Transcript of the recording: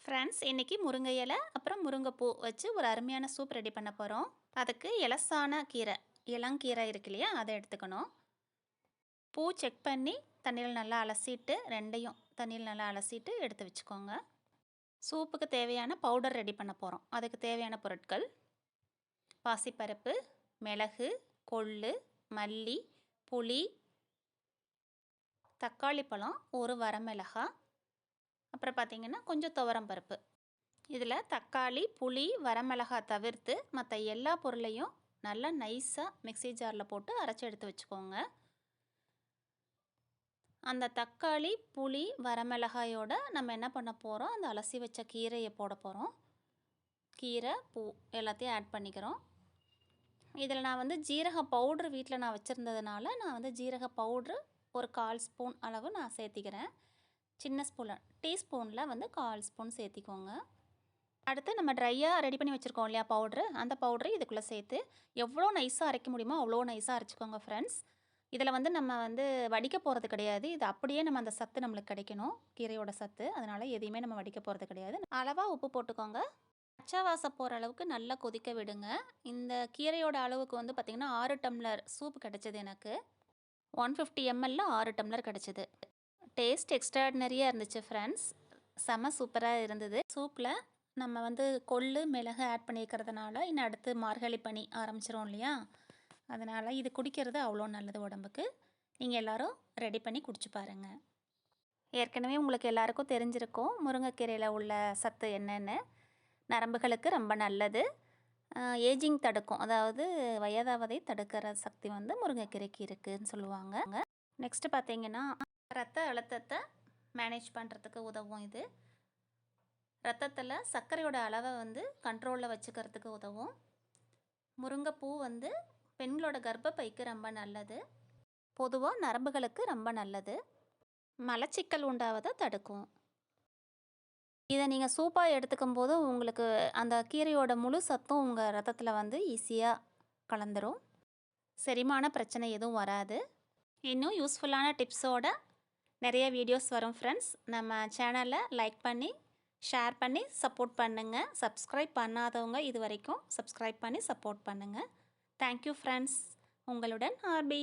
Friends, இன்றைக்கி முருங்கை இலை அப்புறம் முருங்கைப்பூ வச்சு ஒரு அருமையான சூப் ரெடி பண்ண போகிறோம். அதுக்கு எலசான கீரை, இளங்கீரை இருக்கு இல்லையா, அதை எடுத்துக்கணும். பூ செக் பண்ணி தண்ணியில் நல்லா அலசிட்டு, ரெண்டையும் தண்ணியில் நல்லா அலசிட்டு எடுத்து வச்சுக்கோங்க. சூப்புக்கு தேவையான பவுடர் ரெடி பண்ண போகிறோம். அதுக்கு தேவையான பொருட்கள்: பாசிப்பருப்பு, மிளகு, கொள்ளு, மல்லி, புளி, தக்காளி பழம், ஒரு வரமிளகாய், அப்புறம் பார்த்திங்கன்னா கொஞ்சம் துவரம் பருப்பு. இதில் தக்காளி, புளி, வரமிளகாய் தவிர்த்து மற்ற எல்லா பொருளையும் நல்லா நைஸாக மிக்ஸி ஜாரில் போட்டு அரைச்சி எடுத்து வச்சுக்கோங்க. அந்த தக்காளி, புளி, வரமிளகாயோட நம்ம என்ன பண்ண போகிறோம், அந்த அலசி வச்ச கீரையை போட போகிறோம். கீரை, பூ எல்லாத்தையும் ஆட் பண்ணிக்கிறோம். இதில் நான் வந்து ஜீரக பவுட்ரு வீட்டில் நான் வச்சுருந்ததுனால நான் வந்து ஜீரக பவுட்ரு ஒரு 1/4 ஸ்பூன் அளவு நான் சேர்த்திக்கிறேன். சின்ன ஸ்பூனில், டீஸ்பூனில் வந்து 1/4 ஸ்பூன் சேர்த்திக்கோங்க. அடுத்து நம்ம ட்ரையாக ரெடி பண்ணி வச்சுருக்கோம் இல்லையா பவுட்ரு, அந்த பவுட்ரு இதுக்குள்ளே சேர்த்து எவ்வளோ நைஸாக அரைக்க முடியுமோ அவ்வளோ நைஸாக அரைச்சிக்கோங்க ஃப்ரெண்ட்ஸ். இதில் வந்து நம்ம வந்து வடிக்க போகிறது கிடையாது. இது அப்படியே நம்ம அந்த சத்து நம்மளுக்கு கிடைக்கணும், கீரையோட சத்து. அதனால் எதையுமே நம்ம வடிக்க போகிறது கிடையாது. அளவாக உப்பு போட்டுக்கோங்க. பச்சை வாசம் போகிற அளவுக்கு நல்லா கொதிக்க விடுங்க. இந்த கீரையோட அளவுக்கு வந்து பார்த்திங்கன்னா 6 டம்ளர் சூப் கிடச்சிது எனக்கு. 150 ml 6 டம்ளர் கிடச்சிது. டேஸ்ட் எக்ஸ்ட்ராடினரியாக இருந்துச்சு ஃப்ரெண்ட்ஸ். செம சூப்பராக இருந்தது. சூப்பில் நம்ம வந்து கொள்ளு, மிளகு ஆட் பண்ணியிருக்கிறதுனால இன்னும் அடுத்து மார்கழி பனி ஆரம்பிச்சிரும் இல்லையா, அதனால் இது குடிக்கிறது அவ்வளோ நல்லது உடம்புக்கு. நீங்கள் எல்லோரும் ரெடி பண்ணி குடிச்சு பாருங்கள். ஏற்கனவே உங்களுக்கு எல்லாருக்கும் தெரிஞ்சிருக்கும் முருங்கைக்கீரையில் உள்ள சத்து என்னென்னு. நரம்புகளுக்கு ரொம்ப நல்லது, ஏஜிங் தடுக்கும், அதாவது வயதாவதை தடுக்கிற சக்தி வந்து முருங்கைக்கீரைக்கு இருக்குதுன்னு சொல்லுவாங்க. நெக்ஸ்ட்டு பார்த்திங்கன்னா ரத்த அழுத்தத்தை மேனேஜ் பண்ணுறதுக்கு உதவும். இது ரத்தத்தில் சர்க்கரையோட அளவை வந்து கண்ட்ரோலில் வச்சுக்கிறதுக்கு உதவும். முருங்கைப்பூ வந்து பெண்களோட கர்ப்பப்பைக்கு ரொம்ப நல்லது. பொதுவாக நரம்புகளுக்கு ரொம்ப நல்லது. மலச்சிக்கல் உண்டாவதை தடுக்கும். இதை நீங்கள் சூப்பாக எடுத்துக்கும் போது உங்களுக்கு அந்த கீரையோட முழு சத்தும் உங்கள் ரத்தத்தில் வந்து ஈஸியாக கலந்துரும். செரிமான பிரச்சனை எதுவும் வராது. இன்னும் யூஸ்ஃபுல்லான டிப்ஸோட நிறைய வீடியோஸ் வரும் ஃப்ரெண்ட்ஸ். நம்ம சேனலை லைக் பண்ணி ஷேர் பண்ணி சப்போர்ட் பண்ணுங்கள். சப்ஸ்கிரைப் பண்ணாதவங்க இது வரைக்கும் சப்ஸ்கிரைப் பண்ணி சப்போர்ட் பண்ணுங்கள். Thank you friends. உங்களுடன் ஆர்பி.